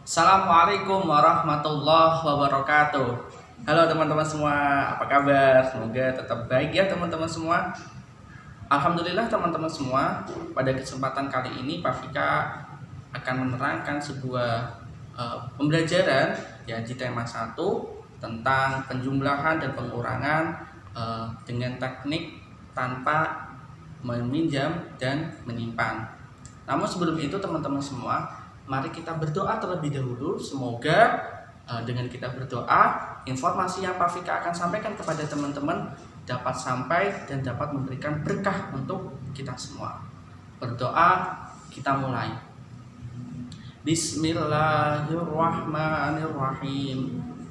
Assalamualaikum warahmatullahi wabarakatuh. Halo teman-teman semua, apa kabar? Semoga tetap baik ya teman-teman semua. Alhamdulillah teman-teman semua, pada kesempatan kali ini Pak Fika akan menerangkan sebuah pembelajaran ya di tema 1 tentang penjumlahan dan pengurangan dengan teknik tanpa meminjam dan menyimpan. Namun sebelum itu teman-teman semua, mari kita berdoa terlebih dahulu. Semoga dengan kita berdoa, informasi yang Pak Fika akan sampaikan kepada teman-teman dapat sampai dan dapat memberikan berkah untuk kita semua. Berdoa, kita mulai. Bismillahirrahmanirrahim.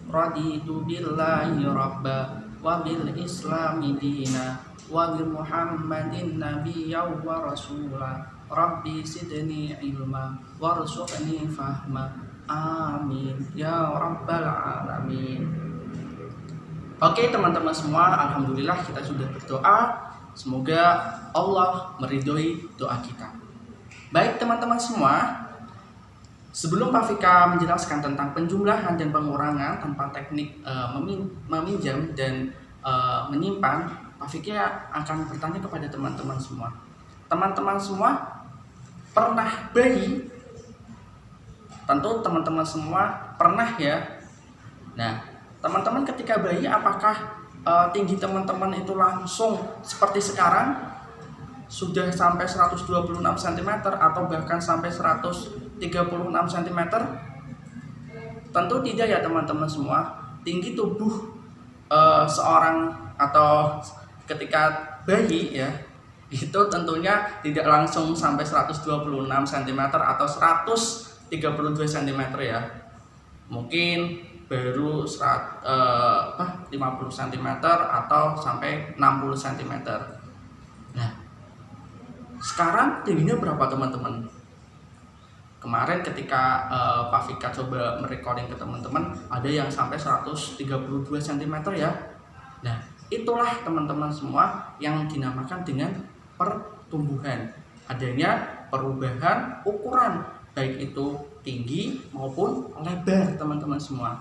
Raditu billahi rabba wa bil islami dina wa bi Muhammadin nabiyya wa rasula. Rabbi sidni ilma warzuqni fahma. Amin ya rabbal alamin. Oke teman-teman semua, alhamdulillah kita sudah berdoa. Semoga Allah meridhoi doa kita. Baik teman-teman semua, sebelum Pak Fika menjelaskan tentang penjumlahan dan pengurangan tanpa teknik meminjam dan menyimpan, Pak Fika akan bertanya kepada teman-teman semua. Teman-teman semua pernah bayi? Tentu teman-teman semua pernah ya. Nah, teman-teman ketika bayi, apakah tinggi teman-teman itu langsung seperti sekarang sudah sampai 126 cm atau bahkan sampai 136 cm? Tentu tidak ya teman-teman semua. Tinggi tubuh seorang atau ketika bayi ya, itu tentunya tidak langsung sampai 126 cm atau 132 cm ya. Mungkin baru 50 cm atau sampai 60 cm. Nah, sekarang tingginya berapa teman-teman? Kemarin ketika Pak Fika coba merecording ke teman-teman, ada yang sampai 132 cm ya. Nah, itulah teman-teman semua yang dinamakan dengan pertumbuhan. Adanya perubahan ukuran, baik itu tinggi maupun lebar teman-teman semua.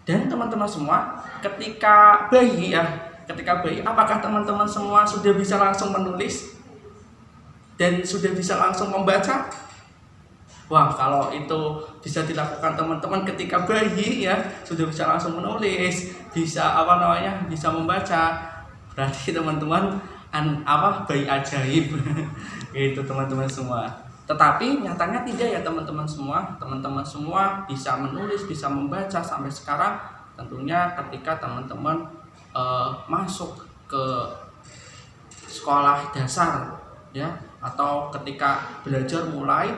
Dan teman-teman semua, ketika bayi, apakah teman-teman semua sudah bisa langsung menulis dan sudah bisa langsung membaca? Wah, kalau itu bisa dilakukan teman-teman ketika bayi ya, sudah bisa langsung menulis, bisa bisa membaca. Berarti teman-teman bayi ajaib gitu teman-teman semua. Tetapi nyatanya tidak ya teman-teman semua. Teman-teman semua bisa menulis, bisa membaca sampai sekarang. Tentunya ketika teman-teman masuk ke sekolah dasar ya, atau ketika belajar mulai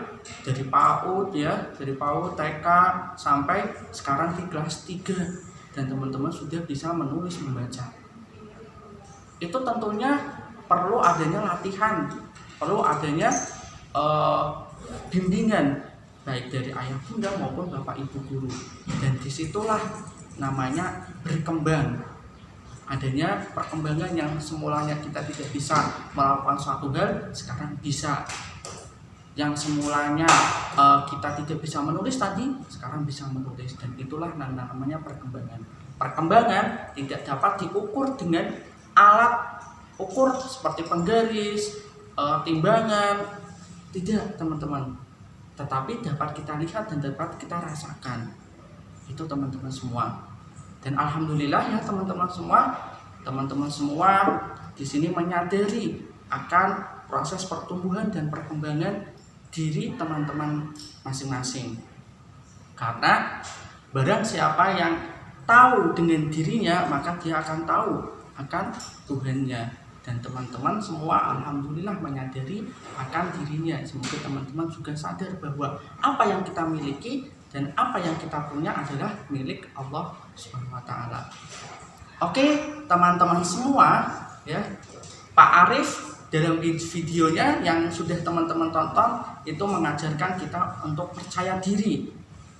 dari PAUD ya, dari PAUD TK sampai sekarang di kelas 3 dan teman-teman sudah bisa menulis membaca. Itu tentunya perlu adanya latihan, perlu adanya bimbingan baik dari ayah bunda maupun bapak ibu guru, dan disitulah namanya berkembang. Adanya perkembangan yang semulanya kita tidak bisa melakukan suatu hal, sekarang bisa. Yang semulanya kita tidak bisa menulis tadi, sekarang bisa menulis, dan itulah namanya perkembangan. Perkembangan tidak dapat diukur dengan alat ukur seperti penggaris, timbangan, tidak teman-teman. Tetapi dapat kita lihat dan dapat kita rasakan. Itu teman-teman semua. Dan alhamdulillah ya teman-teman semua di sini menyadari akan proses pertumbuhan dan perkembangan diri teman-teman masing-masing. Karena barang siapa yang tahu dengan dirinya, maka dia akan tahu akan Tuhannya. Dan teman-teman semua alhamdulillah menyadari akan dirinya. Semoga teman-teman juga sadar bahwa apa yang kita miliki dan apa yang kita punya adalah milik Allah Subhanahu wa taala. Oke, teman-teman semua ya. Pak Arif dalam videonya yang sudah teman-teman tonton itu mengajarkan kita untuk percaya diri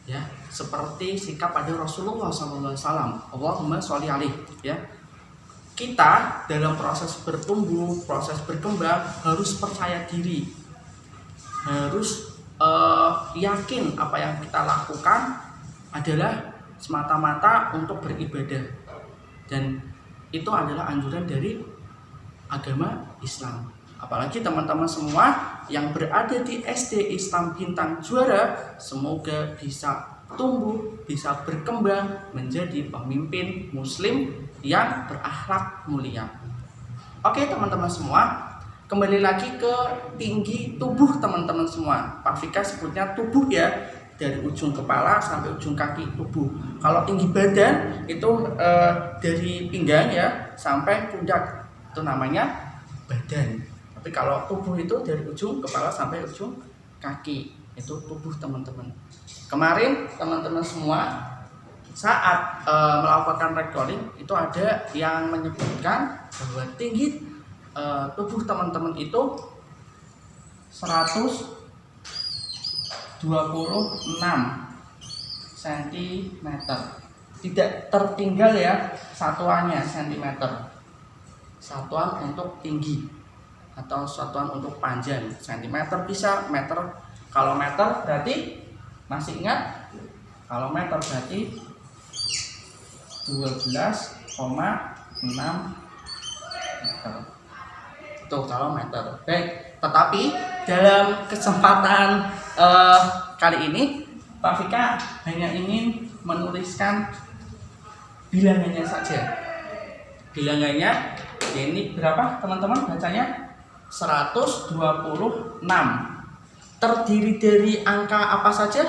ya, seperti sikap pada Rasulullah SAW. Allahumma sholli alaihi ya. Kita dalam proses bertumbuh, proses berkembang harus percaya diri, harus yakin apa yang kita lakukan adalah semata-mata untuk beribadah, dan itu adalah anjuran dari agama Islam. Apalagi teman-teman semua yang berada di SD Islam Bintang Juara, semoga bisa tumbuh, bisa berkembang menjadi pemimpin muslim yang berakhlak mulia. Oke teman-teman semua, kembali lagi ke tinggi tubuh teman-teman semua. Pak Fika sebutnya tubuh ya, dari ujung kepala sampai ujung kaki tubuh. Kalau tinggi badan itu dari pinggang ya sampai pundak, itu namanya badan. Tapi kalau tubuh itu dari ujung kepala sampai ujung kaki, itu tubuh teman-teman. Kemarin teman-teman semua saat melakukan recording itu ada yang menyebutkan bahwa tinggi tubuh teman-teman itu 126 cm. Tidak tertinggal ya satuannya cm. Satuan untuk tinggi atau satuan untuk panjang, cm bisa, meter. Kalau meter berarti masih ingat? Kalau meter berarti 12,6 meter. Tuh kalau meter. Baik, tetapi dalam kesempatan kali ini Pak Fika hanya ingin menuliskan bilangannya saja. Bilangannya ini berapa teman-teman bacanya? 126. Terdiri dari angka apa saja?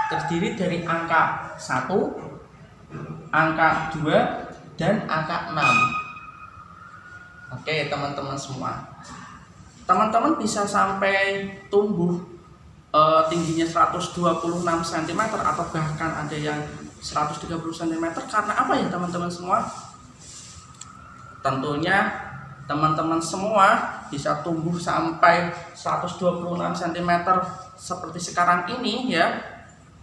Terdiri dari angka 1, angka 2, dan angka 6. Oke teman-teman semua, teman-teman bisa sampai tumbuh tingginya 126 cm atau bahkan ada yang 130 cm karena apa ya teman-teman semua? Tentunya teman-teman semua bisa tumbuh sampai 126 cm seperti sekarang ini ya,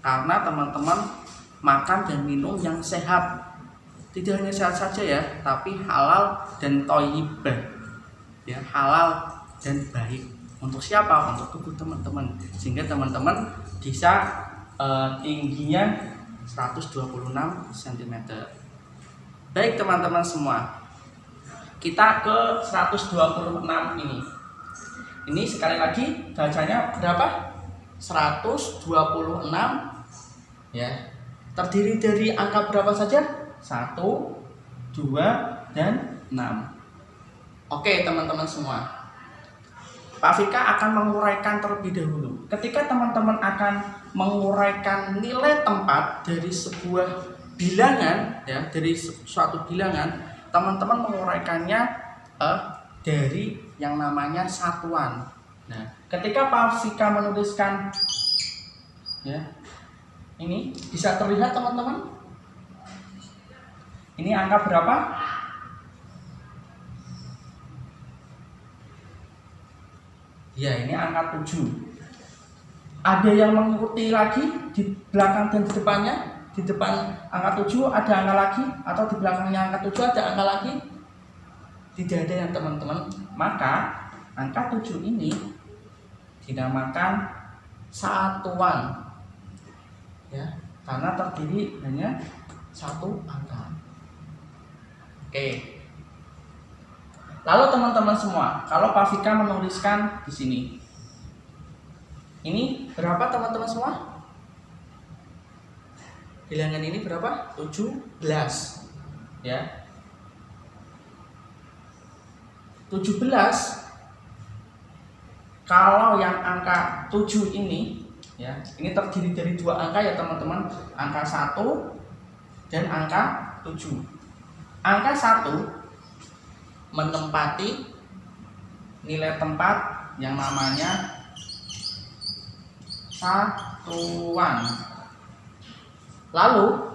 karena teman-teman makan dan minum yang sehat. Tidak hanya sehat saja ya, tapi halal dan thayyibah ya, halal dan baik. Untuk siapa? Untuk tubuh teman-teman, sehingga teman-teman bisa tingginya 126 cm. Baik teman-teman semua, kita ke 126 ini. Ini sekali lagi bacanya berapa? 126 ya. Terdiri dari angka berapa saja? 1, 2, dan 6. Oke teman-teman semua, Pak Fika akan menguraikan terlebih dahulu. Ketika teman-teman akan menguraikan nilai tempat dari sebuah bilangan ya, dari suatu bilangan, teman-teman menguraikannya dari yang namanya satuan. Nah, ketika Pak Fika menuliskan ya, ini bisa terlihat teman-teman. Ini angka berapa? Ya, ini angka 7. Ada yang mengikuti lagi di belakang dan di depannya? Di depan angka 7 ada angka lagi, atau di belakangnya angka 7 ada angka lagi? Tidak ada ya teman-teman. Maka angka 7 ini dinamakan satuan ya, karena terdiri hanya satu angka. Oke. Lalu teman-teman semua, kalau Pak Fika menuliskan di sini, ini berapa teman-teman semua? Bilangan ini berapa? 17 ya. 17. Kalau yang angka 7 ini ya, ini terdiri dari dua angka ya teman-teman, angka 1 dan angka 7. Angka 1 menempati nilai tempat yang namanya satuan. Lalu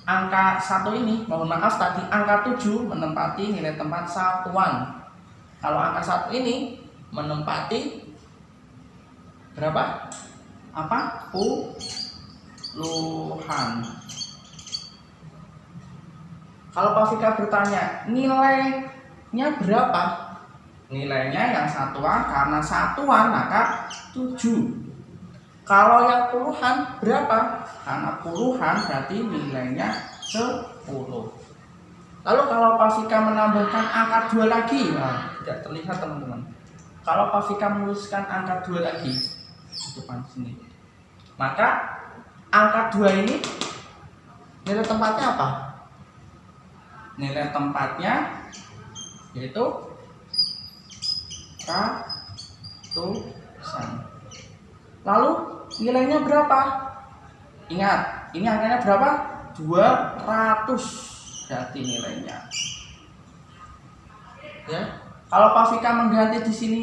angka 1 ini, mohon maaf tadi angka 7 menempati nilai tempat satuan. Kalau angka 1 ini menempati berapa? Apa? Puluhan. Kalau Pak Fika bertanya, nilainya berapa? Nilainya yang satuan, karena satuan maka 7 Kalau yang puluhan berapa? Karena puluhan berarti nilainya 10. Lalu kalau Pak Fika menambahkan angka 2 lagi, nah, tidak terlihat teman-teman. Kalau Pak Fika menuliskan angka 2 lagi di depan sini, maka angka 2 ini nilai tempatnya apa? Nilai tempatnya yaitu ratusan. Lalu nilainya berapa? Ingat, ini angkanya berapa? 200 berarti nilainya. Ya, kalau Pak Fika mengganti di sini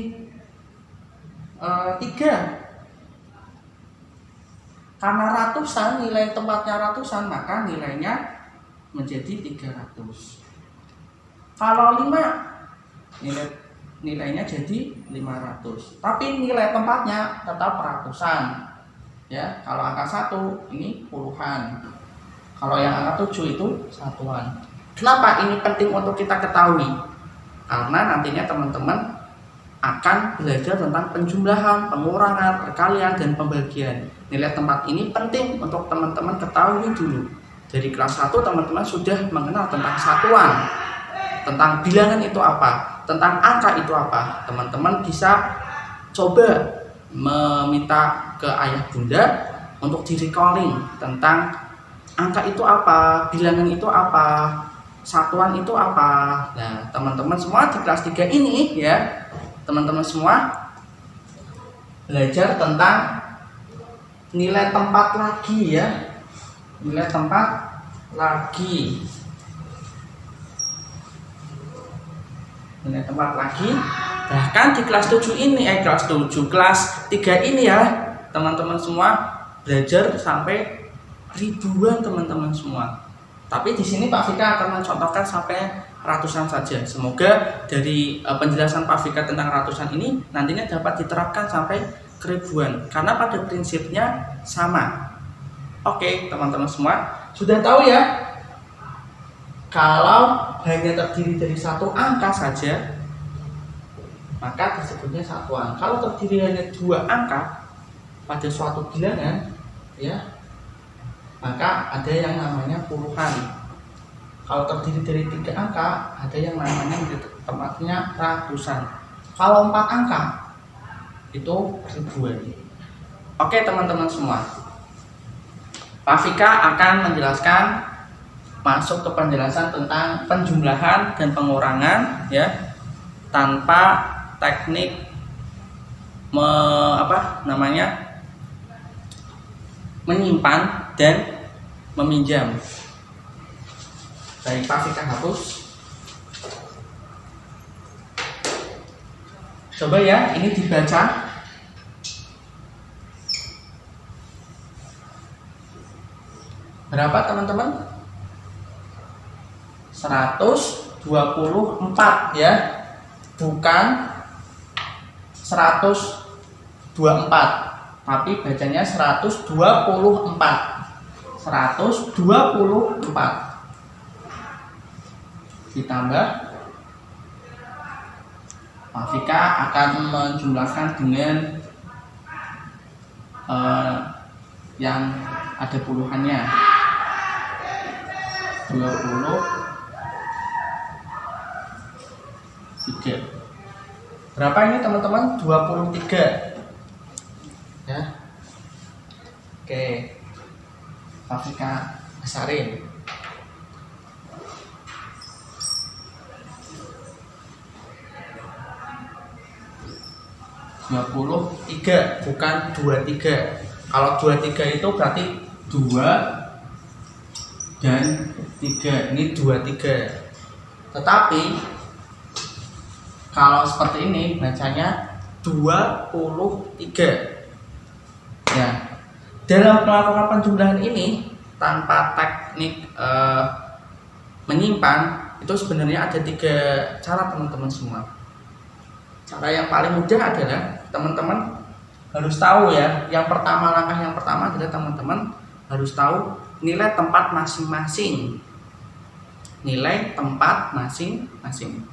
3, karena ratusan, nilai tempatnya ratusan, maka nilainya menjadi 300. Kalau 5, nilainya jadi 500. Tapi nilai tempatnya tetap ratusan. Ya, kalau angka 1 ini puluhan. Kalau yang angka 7 itu satuan. Kenapa ini penting untuk kita ketahui? Karena nantinya teman-teman akan belajar tentang penjumlahan, pengurangan, perkalian, dan pembagian. Nilai tempat ini penting untuk teman-teman ketahui dulu. Dari kelas 1 teman-teman sudah mengenal tentang satuan, tentang bilangan itu apa, tentang angka itu apa. Teman-teman bisa coba meminta ke ayah bunda untuk di-recalling tentang angka itu apa, bilangan itu apa, satuan itu apa. Nah, teman-teman semua di kelas 3 ini ya, teman-teman semua belajar tentang nilai tempat lagi ya. Nilai tempat lagi. Nilai tempat lagi. Bahkan di kelas 7 ini, kelas 3 ini ya, teman-teman semua belajar sampai ribuan teman-teman semua. Tapi di sini Pak Fika akan mencontohkan sampai ratusan saja. Semoga dari penjelasan Pak Fika tentang ratusan ini nantinya dapat diterapkan sampai ke ribuan, karena pada prinsipnya sama. Oke, teman-teman semua sudah tahu ya, kalau hanya terdiri dari satu angka saja maka disebutnya satuan. Kalau terdiri hanya 2 angka pada suatu bilangan ya, maka ada yang namanya puluhan. Kalau terdiri dari 3 angka, ada yang namanya tempatnya ratusan. Kalau 4 angka, itu ribuan. Oke teman-teman semua, Pak Fika akan menjelaskan, masuk ke penjelasan tentang penjumlahan dan pengurangan ya, tanpa teknik menyimpan dan meminjam. Baik, Pak Fika hapus. Coba ya, ini dibaca. Berapa teman-teman? 124 ya, bukan 124, tapi bacanya 124. 124 ditambah, Pak Fika akan menjumlahkan dengan yang ada puluhannya. 23. Berapa ini teman-teman? 23 ya. Oke, Pak Fika besarin. 23, bukan 23. Kalau 23 itu berarti 2 dan 3. Ini 23. Tetapi kalau seperti ini bacanya 23. Ya. Dalam melakukan penjumlahan ini tanpa teknik menyimpan, itu sebenarnya ada 3 cara teman-teman semua. Cara yang paling mudah adalah teman-teman harus tahu ya. Langkah yang pertama adalah teman-teman harus tahu nilai tempat masing-masing. Nilai tempat masing-masing.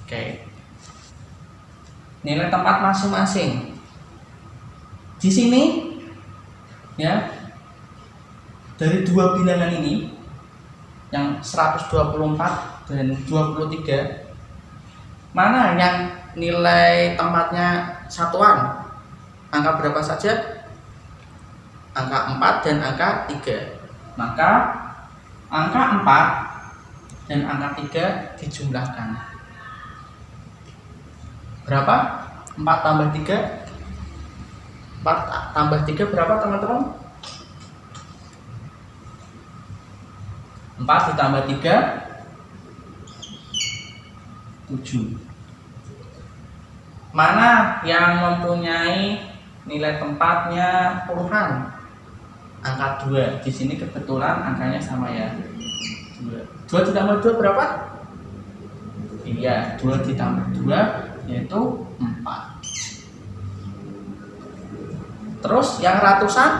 Oke. nilai tempat masing-masing. Di sini ya, dari dua bilangan ini yang 124 dan 23, mana yang nilai tempatnya satuan? Angka berapa saja? Angka 4 dan angka 3. Maka angka 4 dan angka 3 dijumlahkan. Berapa? 4 tambah 3. 4 tambah 3 berapa teman-teman? 4 ditambah 3 7. Mana yang mempunyai nilai tempatnya puluhan? Angka 2. Di sini kebetulan angkanya sama ya. 2 ditambah 2 berapa? Iya, 2 ditambah 2 yaitu 4. Terus yang ratusan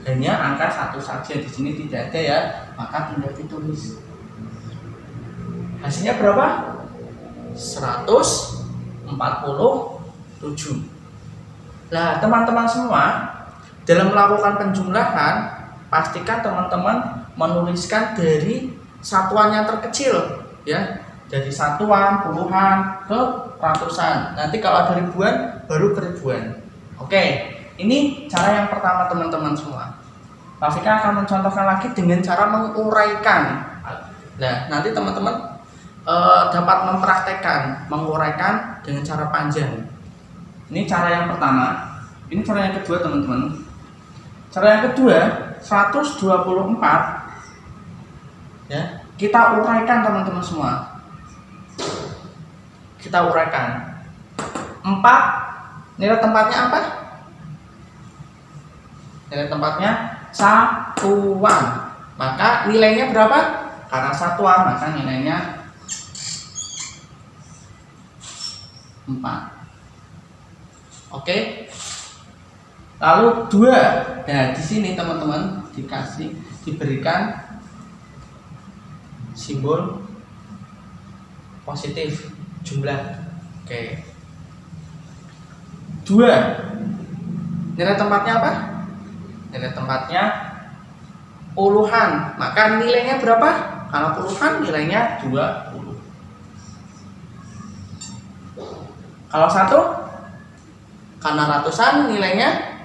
hanya angka 1 saja, di sini tidak ada ya, maka tinggal ditulis. Hasilnya berapa? 147. Nah, teman-teman semua, dalam melakukan penjumlahan, pastikan teman-teman menuliskan dari satuan yang terkecil ya, dari satuan, puluhan ke ratusan. Nanti kalau ada ribuan baru ke ribuan. Oke, ini cara yang pertama teman-teman semua. Rafika akan mencontohkan lagi dengan cara menguraikan. Nah, nanti teman-teman dapat mempraktekkan menguraikan dengan cara panjang. Ini cara yang pertama. Ini cara yang kedua teman-teman. Cara yang kedua 124 ya, kita uraikan teman-teman semua. Kita uraikan. 4 nilai tempatnya apa? Nilai tempatnya satuan. Maka nilainya berapa? Karena satuan maka nilainya 4. Oke. Lalu 2. Nah, di sini teman-teman diberikan simbol positif jumlah. Oke. 2. Nilai tempatnya apa? Nilai tempatnya puluhan. Maka nilainya berapa? Kalau puluhan nilainya 20. Kalau 1, karena ratusan nilainya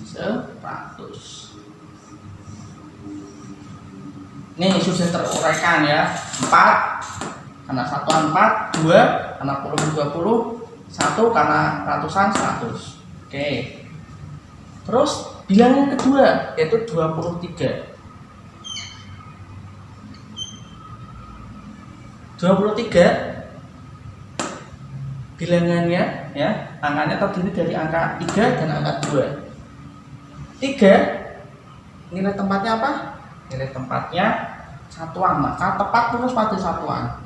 100. Ini sudah teruraikan ya. 4 karena satuan 4, 2 karena puluhan 20, 1 karena ratusan 100. Oke. Terus bilangan kedua yaitu 23. 23 bilangannya ya, angkanya terdiri dari angka 3 dan angka 2. 3 nilai tempatnya apa? Nilai tempatnya satuan, maka tepat lurus pada satuan.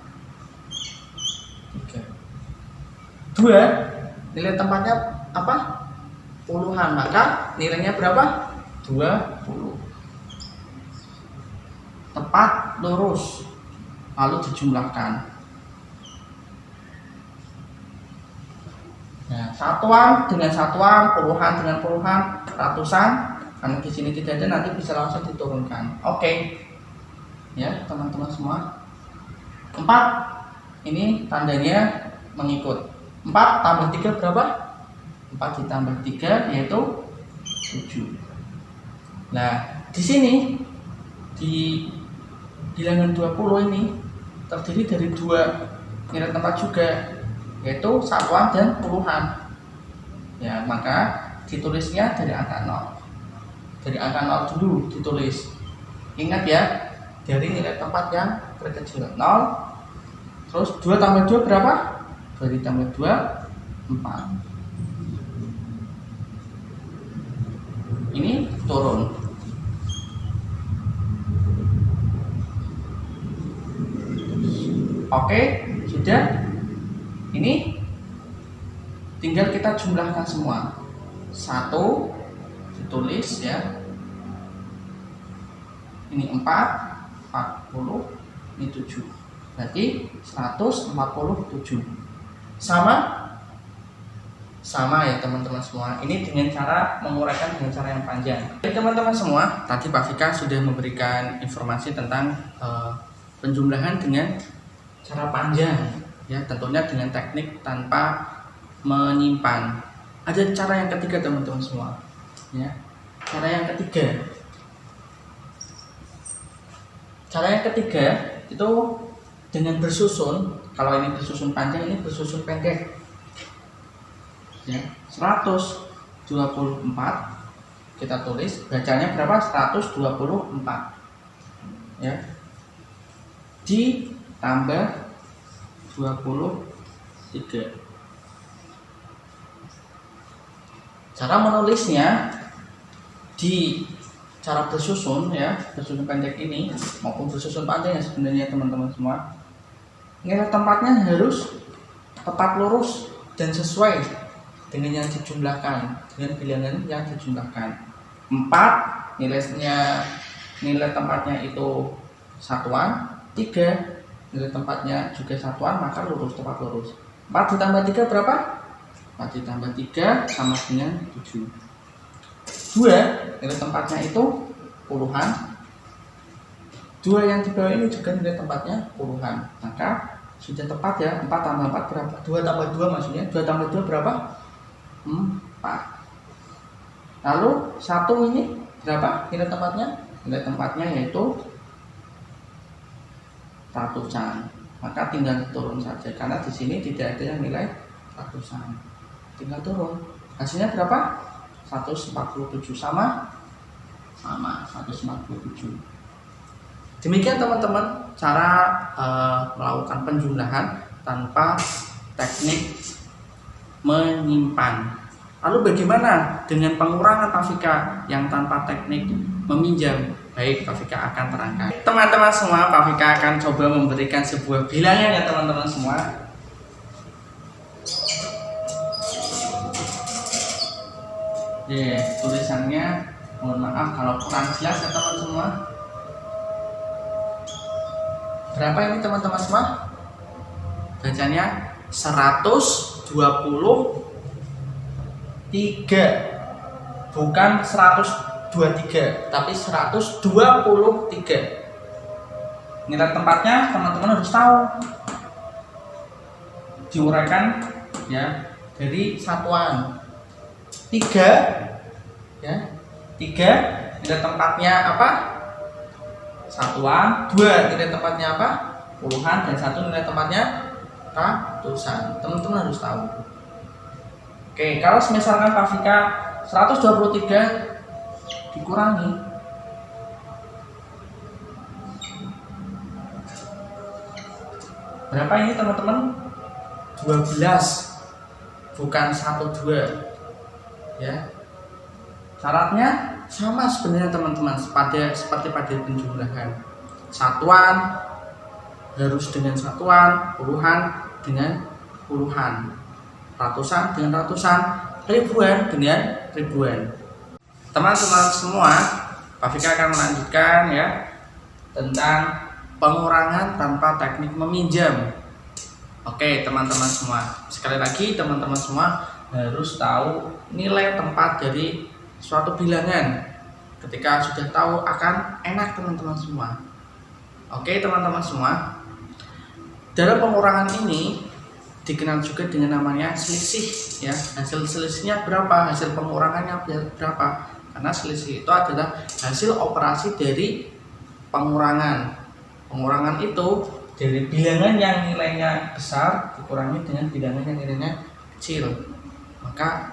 2 nilai tempatnya apa? Puluhan, maka nilainya berapa? 20. Tepat lurus, lalu dijumlahkan. Nah, satuan dengan satuan, puluhan dengan puluhan, ratusan, karena di sini tidak ada nanti bisa langsung diturunkan. Oke. Ya, teman-teman semua. 4 ini tandanya mengikut. 4 tambah 3 berapa? 4 ditambah 3 yaitu 7. Nah, di sini di bilangan 20 ini terdiri dari 2 nilai tempat juga, yaitu satuan dan puluhan. Ya, maka ditulisnya dari angka 0. Dari angka 0 dulu ditulis. Ingat ya, dari nilai tempat yang terkecil 0. Terus 2 tambah 2 berapa? 2 ditambah 2 4. Ini turun. Oke, sudah. Ini tinggal kita jumlahkan semua. 1 ditulis ya. Ini 4, 40, ini 7. Berarti 147. Sama sama ya teman-teman semua. Ini dengan cara menguraikan dengan cara yang panjang. Jadi teman-teman semua, tadi Pak Fika sudah memberikan informasi tentang penjumlahan dengan cara panjang, ya tentunya dengan teknik tanpa menyimpan. Ada cara yang ketiga teman-teman semua, ya. Cara yang ketiga. Cara yang ketiga itu dengan bersusun. Kalau ini bersusun panjang, ini bersusun pendek. Ya, 124 kita tulis, bacanya berapa? 124, ya, ditambah 23. Cara menulisnya di cara bersusun, ya, bersusun pendek ini maupun bersusun panjang ya sebenarnya teman-teman semua. Nilai tempatnya harus tepat lurus dan sesuai dengan yang dijumlahkan, dengan bilangan yang dijumlahkan. 4 nilai tempatnya itu satuan, 3 nilai tempatnya juga satuan, maka lurus, tepat lurus. 4 ditambah 3 berapa? 4 ditambah 3 sama dengan 7. 2 nilai tempatnya itu puluhan. 2 yang di bawah ini juga nilai tempatnya puluhan, maka sudah tepat ya. 4 tambah 4 berapa? 2 tambah 2 maksudnya. 2 tambah 2 berapa? 4. Lalu 1 ini berapa nilai tempatnya? Nilai tempatnya yaitu ratusan. Maka tinggal turun saja karena di sini tidak ada yang nilai ratusan. Tinggal turun. Hasilnya berapa? 147 sama 147. Demikian teman-teman cara melakukan penjumlahan tanpa teknik menyimpan. Lalu bagaimana dengan pengurangan Pak Fika yang tanpa teknik meminjam? Baik, Pak Fika akan terangkan. Teman-teman semua, Pak Fika akan coba memberikan sebuah bilangan ya teman-teman semua. Tulisannya mohon maaf kalau kurang jelas ya teman semua. Berapa ini teman-teman semua? Bacanya 123, bukan 123 tapi 123. Nilai tempatnya teman-teman harus tahu, diuraikan ya dari satuan. 3 ya, 3 nilai tempatnya apa? Satuan. 2 nilai tempatnya apa? Puluhan. Dan 1 nilai tempatnya ratusan. Teman-teman harus tahu. Oke, kalau misalkan Pak Fika 123 dikurangi berapa ini teman-teman? 12, bukan 12 ya. Syaratnya sama sebenarnya teman-teman, seperti pada penjumlahan. Satuan harus dengan satuan, puluhan dengan puluhan, ratusan dengan ratusan, ribuan dengan ribuan. Teman-teman semua, Pak Fika akan melanjutkan ya tentang pengurangan tanpa teknik meminjam. Oke teman-teman semua, sekali lagi teman-teman semua harus tahu nilai tempat dari suatu bilangan. Ketika sudah tahu akan enak teman-teman semua. Oke teman-teman semua, dalam pengurangan ini dikenal juga dengan namanya selisih ya. Hasil selisihnya berapa? Hasil pengurangannya berapa? Karena selisih itu adalah hasil operasi dari pengurangan. Pengurangan itu dari bilangan yang nilainya besar dikurangi dengan bilangan yang nilainya kecil, maka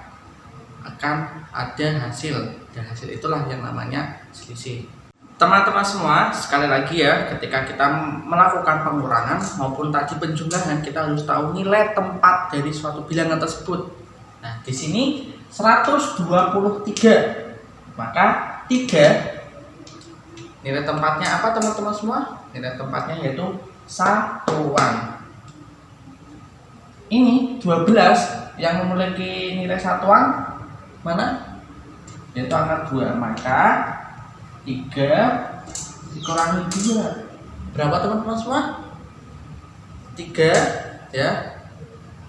akan ada hasil, dan hasil itulah yang namanya selisih. Teman-teman semua, sekali lagi ya, ketika kita melakukan pengurangan maupun tadi penjumlahan, kita harus tahu nilai tempat dari suatu bilangan tersebut. Nah, di sini 123. Maka 3 nilai tempatnya apa teman-teman semua? Nilai tempatnya yaitu satuan. Ini 12 yang memiliki nilai satuan mana? Yaitu angka 2. Maka 3 dikurangi 2 berapa teman-teman semua? 3 ya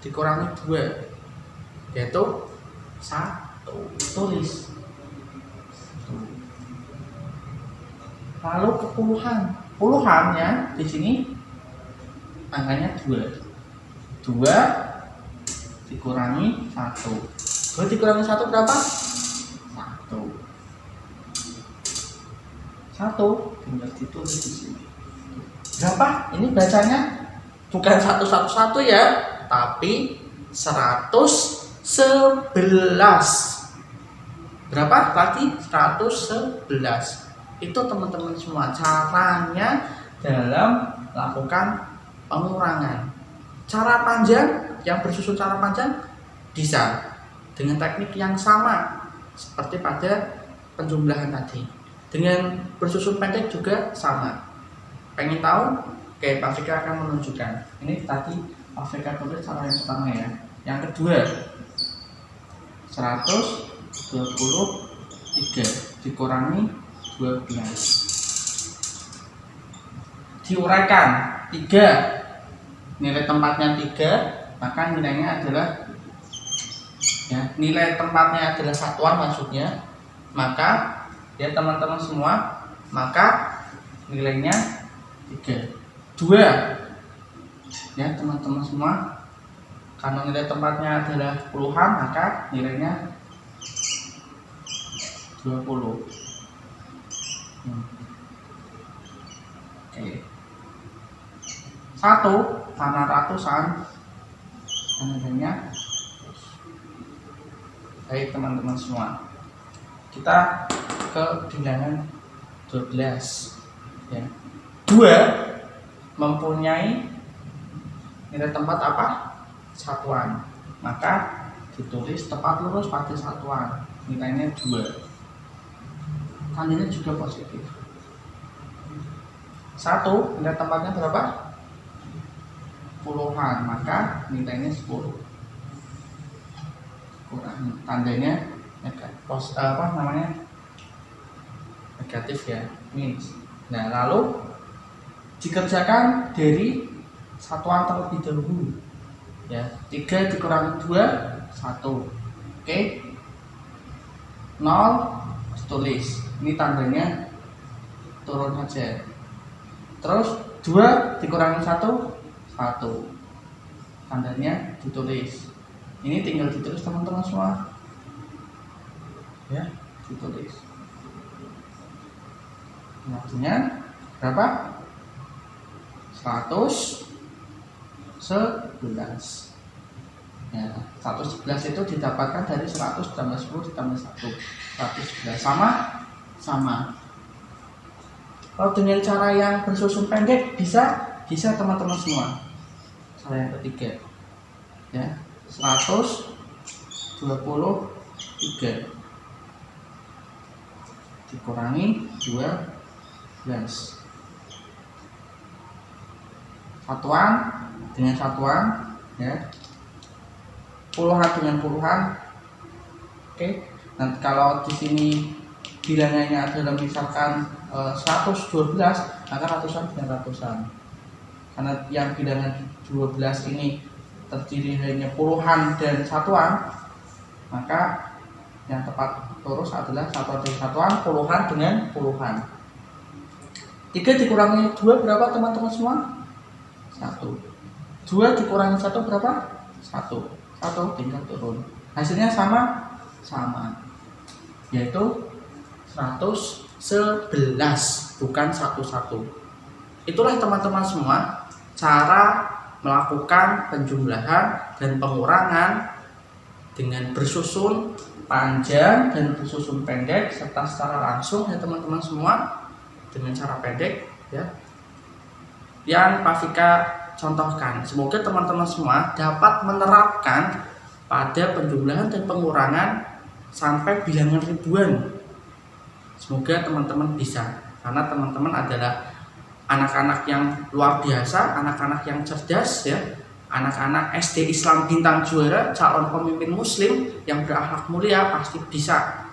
dikurangi 2 yaitu 1. Tulis. Lalu ke puluhan. Puluhannya di sini angkanya 2. 2 dikurangi 1. 2 dikurangi 1 berapa? 1. 1 tinggal ditulis di sini. Berapa? Ini bacanya bukan 111 ya, tapi 111. Berapa tadi? 111. Itu teman-teman semua caranya dalam melakukan pengurangan. Cara panjang yang bersusun cara panjang bisa dengan teknik yang sama seperti pada penjumlahan tadi. Dengan bersusun pendek juga sama. Pengen tahu? Oke, Pak Fikar akan menunjukkan. Ini tadi Pak Fikar tulis cara yang pertama ya. Yang kedua 123 dikurangi 12. Diuraikan 3. Nilai tempatnya 3, maka nilainya adalah ya, nilai tempatnya adalah satuan maksudnya. Maka ya teman-teman semua, maka nilainya 3. 2 ya teman-teman semua, karena nilai tempatnya adalah puluhan, maka nilainya 20. Oke. 1 karena ratusan, nilainya. Baik teman-teman semua, kita ke bilangan 12 ya. 2 mempunyai nilai tempat apa? Satuan, maka ditulis tepat lurus pada satuan, nilainya 2. Tandanya juga positif. 1 nilai tempatnya berapa? Puluhan, maka nilainya 10. Kurang, tandanya negatif ya, minus. Nah, lalu dikerjakan dari satuan terlebih dahulu ya. 3 dikurangi 2, 1. Oke, 0 tulis, ini tandanya turun saja. Terus 2 dikurangi 1, 1, tandanya ditulis. Ini tinggal ditulis teman-teman semua ya, ditulis. Artinya berapa? 111 ya. 111 itu didapatkan dari 100 tambah 10 ditambah 1, 111. Sama. Kalau dengan cara yang bersusun pendek bisa teman-teman semua. Cara yang ketiga ya, 123 dikurangi 12. Satuan dengan satuan ya, puluhan dengan puluhan. Oke. Nanti kalau di sini bilangannya adalah misalkan 112, maka ratusan dengan ratusan. Karena yang bilangan 12 ini terdiri hanya puluhan dan satuan, maka yang tepat lurus adalah satuan dengan satuan, puluhan dengan puluhan. 3 dikurangi 2 berapa teman-teman semua? 1. 2 dikurangi 1 berapa? 1. 1 tinggal turun. Hasilnya sama, yaitu 111, bukan 11. Itulah teman-teman semua cara melakukan penjumlahan dan pengurangan dengan bersusun panjang dan bersusun pendek serta secara langsung ya teman-teman semua, dengan cara pendek ya, yang Pak Fika contohkan. Semoga teman-teman semua dapat menerapkan pada penjumlahan dan pengurangan sampai bilangan ribuan. Semoga teman-teman bisa, karena teman-teman adalah anak-anak yang luar biasa, anak-anak yang cerdas ya, anak-anak SD Islam Bintang Juara, calon pemimpin muslim yang berakhlak mulia, pasti bisa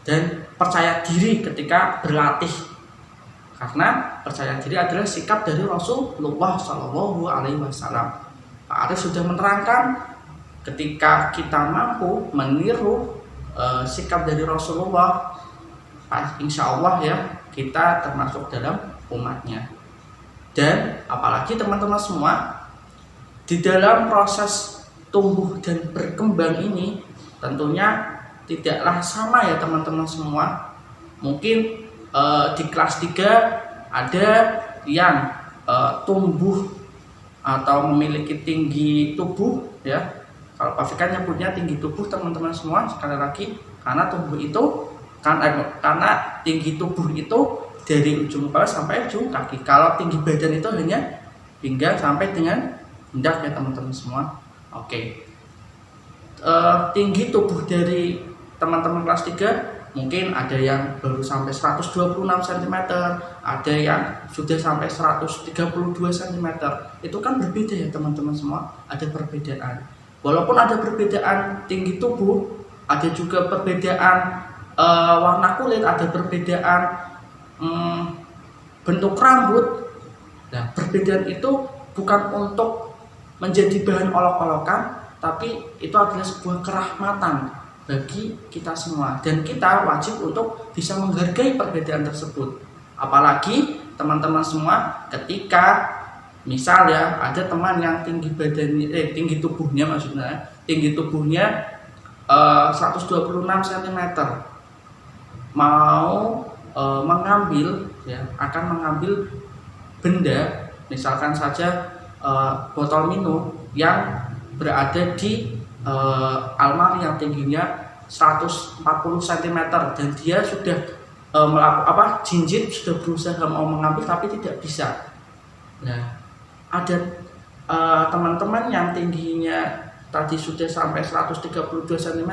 dan percaya diri ketika berlatih. Karena percaya diri adalah sikap dari Rasulullah SAW. Pak Arif sudah menerangkan ketika kita mampu meniru sikap dari Rasulullah, insya Allah ya kita termasuk dalam umatnya. Dan apalagi teman-teman semua, di dalam proses tumbuh dan berkembang ini tentunya tidaklah sama ya teman-teman semua. Mungkin di kelas 3 ada yang tumbuh atau memiliki tinggi tubuh ya. Kalau Pak Fikar nyebutnya tinggi tubuh teman-teman semua, sekali lagi karena tubuh itu karena tinggi tubuh itu dari ujung kepala sampai ujung kaki. Kalau tinggi badan itu hanya pinggang sampai dengan pundak ya teman-teman semua. Oke. Tinggi tubuh dari teman-teman kelas 3 mungkin ada yang baru sampai 126 cm, ada yang sudah sampai 132 cm. Itu kan berbeda ya teman-teman semua, ada perbedaan. Walaupun ada perbedaan tinggi tubuh, ada juga perbedaan warna kulit, ada perbedaan bentuk rambut. Nah, perbedaan itu bukan untuk menjadi bahan olok-olokan, tapi itu adalah sebuah kerahmatan bagi kita semua, dan kita wajib untuk bisa menghargai perbedaan tersebut. Apalagi teman-teman semua, ketika misal ya ada teman yang tinggi tubuhnya maksudnya tinggi tubuhnya 126 cm mau mengambil ya, akan mengambil benda, misalkan saja botol minum yang berada di almari yang tingginya 140 cm dan dia sudah jinjit sudah berusaha mau mengambil tapi tidak bisa. Nah, ada teman-teman yang tingginya tadi sudah sampai 132 cm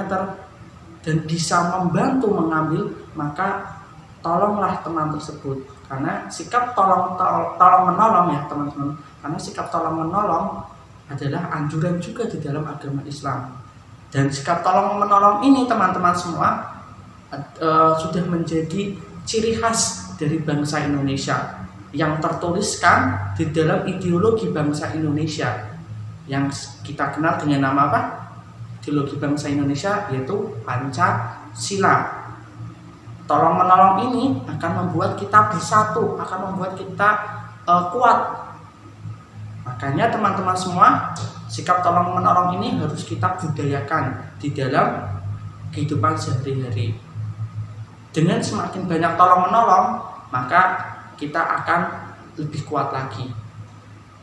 dan bisa membantu mengambil, maka tolonglah teman tersebut, karena sikap tolong menolong ya teman-teman, karena sikap tolong menolong adalah anjuran juga di dalam agama Islam. Dan sikap tolong menolong ini teman-teman semua sudah menjadi ciri khas dari bangsa Indonesia yang tertuliskan di dalam ideologi bangsa Indonesia yang kita kenal dengan nama apa? Ideologi bangsa Indonesia yaitu Pancasila. Tolong menolong ini akan membuat kita bersatu, akan membuat kita kuat. Makanya teman-teman semua, sikap tolong menolong ini harus kita budayakan di dalam kehidupan sehari-hari. Dengan semakin banyak tolong menolong, maka kita akan lebih kuat lagi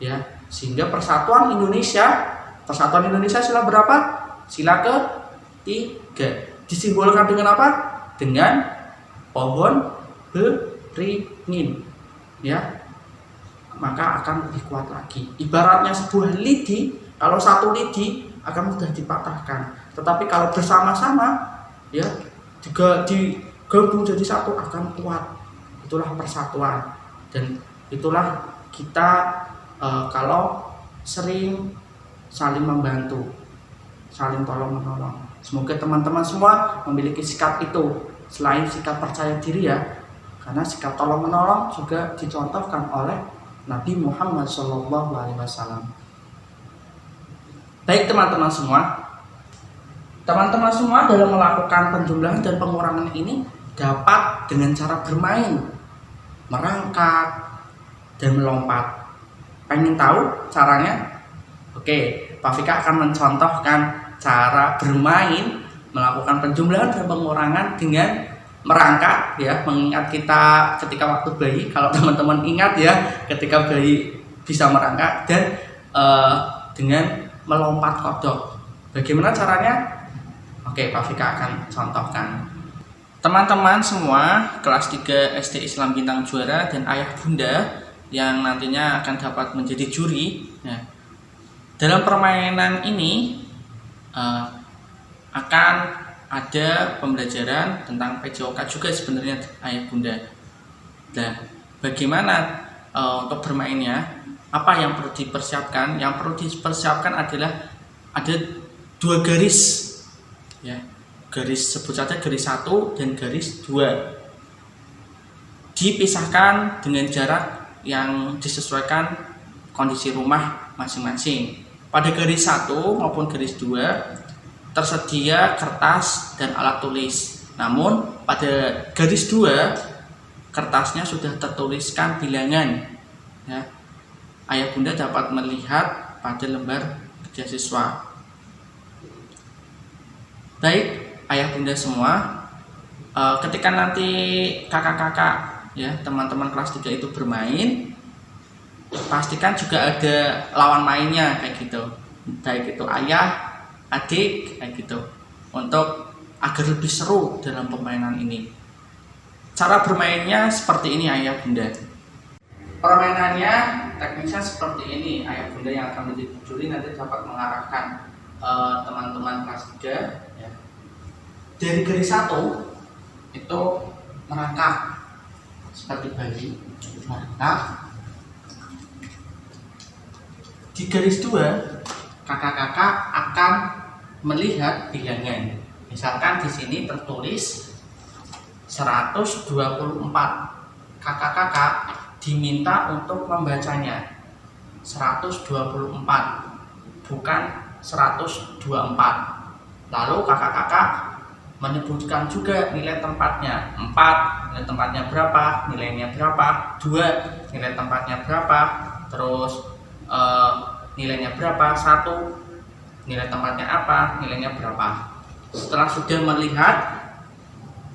ya, sehingga persatuan Indonesia sila berapa? Sila ke-3 disimbolkan dengan apa? Dengan pohon beringin ya, maka akan lebih kuat lagi. Ibaratnya sebuah lidi, kalau satu lidi akan mudah dipatahkan, tetapi kalau bersama-sama ya juga digabung jadi satu akan kuat. Itulah persatuan, dan itulah kita kalau sering saling membantu, saling tolong menolong. Semoga teman-teman semua memiliki sikap itu, selain sikap percaya diri ya, karena sikap tolong menolong juga dicontohkan oleh Nabi Muhammad SAW. Baik teman-teman semua, dalam melakukan penjumlahan dan pengurangan ini dapat dengan cara bermain, merangkak, dan melompat. Pengen tahu caranya? Oke, Pak Fika akan mencontohkan cara bermain, melakukan penjumlahan dan pengurangan dengan merangkak ya, mengingat kita ketika waktu bayi, kalau teman-teman ingat ya, ketika bayi bisa merangkak, dan dengan melompat kodok. Bagaimana caranya? Oke, Pak Fika akan contohkan. Teman-teman semua kelas 3 SD Islam Bintang Juara dan ayah bunda yang nantinya akan dapat menjadi juri ya, dalam permainan ini akan ada pembelajaran tentang PJOK juga sebenarnya ayah bunda. Nah, bagaimana untuk bermainnya, apa yang perlu dipersiapkan? Yang perlu dipersiapkan adalah ada 2 garis ya, garis sebut saja garis 1 dan garis 2, dipisahkan dengan jarak yang disesuaikan kondisi rumah masing-masing Pada garis 1 maupun garis 2 tersedia kertas dan alat tulis. Namun pada garis 2 kertasnya sudah tertuliskan bilangan. Ya. Ayah bunda dapat melihat pada lembar kerja siswa. Baik, ayah bunda semua, ketika nanti kakak-kakak ya teman-teman kelas 3 itu bermain, pastikan juga ada lawan mainnya kayak gitu, baik itu ayah, adik kayak gitu, untuk agar lebih seru dalam permainan ini. Cara bermainnya seperti ini ayah bunda. Permainannya teknisnya seperti ini ayah bunda, yang akan menjadi juri nanti dapat mengarahkan teman-teman kelas 3 ya. Dari garis 1 itu merangkak seperti bayi, merangkak. Di garis 2 kakak-kakak akan melihat bilangan. Misalkan di sini tertulis 124. Kakak-kakak diminta untuk membacanya 124, bukan 124. Lalu kakak-kakak menyebutkan juga nilai tempatnya. 4, nilai tempatnya berapa, nilainya berapa. 2, nilai tempatnya berapa. Terus nilainya berapa. 1, nilai tempatnya apa, nilainya berapa. Setelah sudah melihat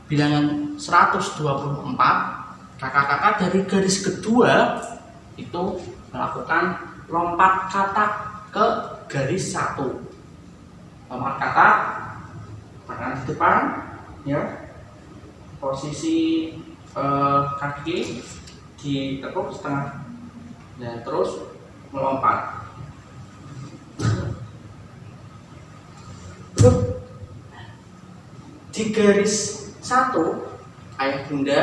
bilangan 124, kakak-kakak dari garis kedua itu melakukan lompat katak ke garis 1. Lompat katak, tangan di depan ya, posisi kaki ditekuk setengah dan terus melompat. Di garis 1 ayah bunda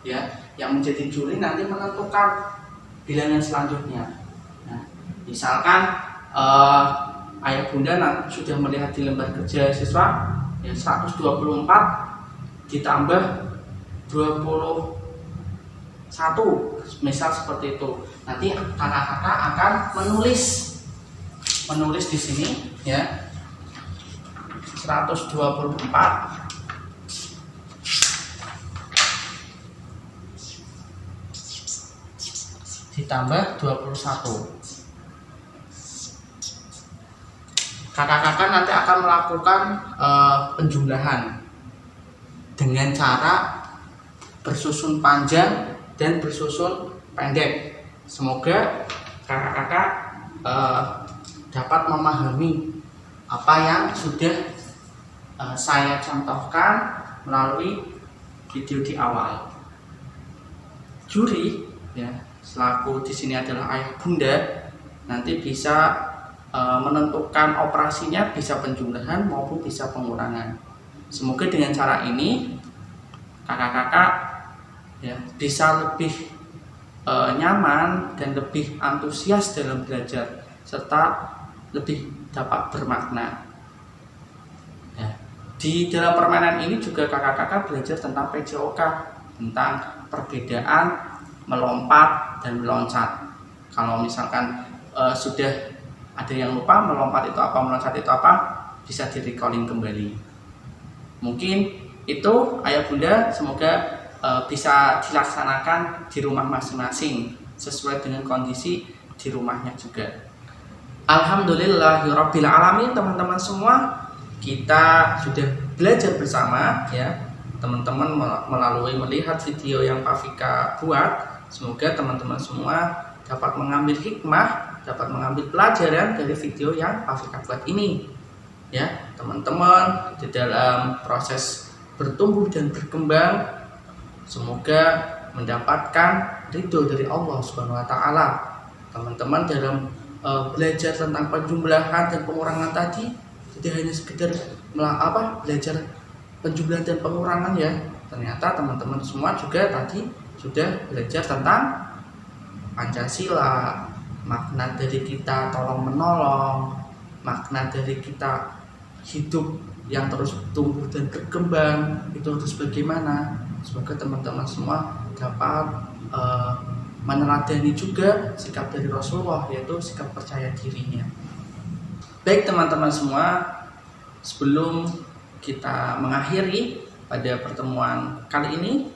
ya yang menjadi juri nanti menentukan bilangan selanjutnya. Nah, misalkan ayah bunda sudah melihat di lembar kerja siswa ya 124 ditambah 21, misal seperti itu. Nanti kakak-kakak akan menulis di sini ya 124 ditambah 21. Kakak-kakak nanti akan melakukan penjumlahan dengan cara bersusun panjang dan bersusun pendek. Semoga kakak-kakak dapat memahami apa yang sudah saya contohkan melalui video di awal. Juri ya, selaku di sini adalah ayah bunda, nanti bisa menentukan operasinya, bisa penjumlahan maupun bisa pengurangan. Semoga dengan cara ini kakak-kakak ya bisa lebih nyaman dan lebih antusias dalam belajar serta lebih dapat bermakna. Ya. Di dalam permainan ini juga kakak-kakak belajar tentang PJOK, tentang perbedaan melompat dan meloncat. Kalau misalkan sudah ada yang lupa melompat itu apa, meloncat itu apa, bisa di recalling kembali. Mungkin itu ayah bunda, semoga bisa dilaksanakan di rumah masing-masing sesuai dengan kondisi di rumahnya juga. Alhamdulillahirabbil alamin, teman-teman semua, kita sudah belajar bersama ya, teman-teman melalui melihat video yang Pak Vika buat. Semoga teman-teman semua dapat mengambil hikmah, dapat mengambil pelajaran dari video yang Pak Vika buat ini. Ya, teman-teman di dalam proses bertumbuh dan berkembang, semoga mendapatkan ridho dari Allah Subhanahu wa taala. Teman-teman dalam belajar tentang penjumlahan dan pengurangan tadi tidak hanya sekedar belajar penjumlahan dan pengurangan ya. Ternyata teman-teman semua juga tadi sudah belajar tentang Pancasila, makna dari kita tolong menolong, makna dari kita hidup yang terus tumbuh dan berkembang itu harus bagaimana. Semoga teman-teman semua dapat meneladani juga sikap dari Rasulullah, yaitu sikap percaya dirinya. Baik teman-teman semua, sebelum kita mengakhiri pada pertemuan kali ini,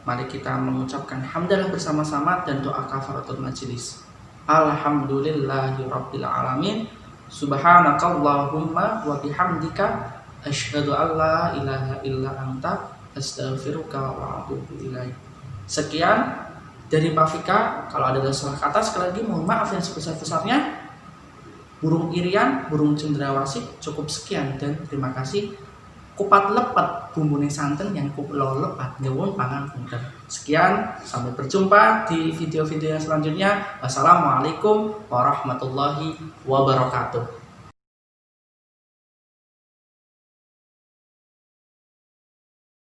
mari kita mengucapkan hamdalah bersama-sama dan doa kafaratul majelis. Alhamdulillahirabbil alamin. Subhanakallahumma wa bihamdika asyhadu an la ilaha illa anta astaghfiruka wa atubu ilaik. Sekian dari Pak Fika. Kalau ada salah kata, sekali lagi mohon maaf yang sebesar-besarnya. Burung irian, burung cendrawasih, cukup sekian dan terima kasih. Kupat lepet bumbune santen yang kulo lepat nyuwun pangapunten. Sekian, sampai berjumpa di video-video yang selanjutnya. Wassalamualaikum warahmatullahi wabarakatuh.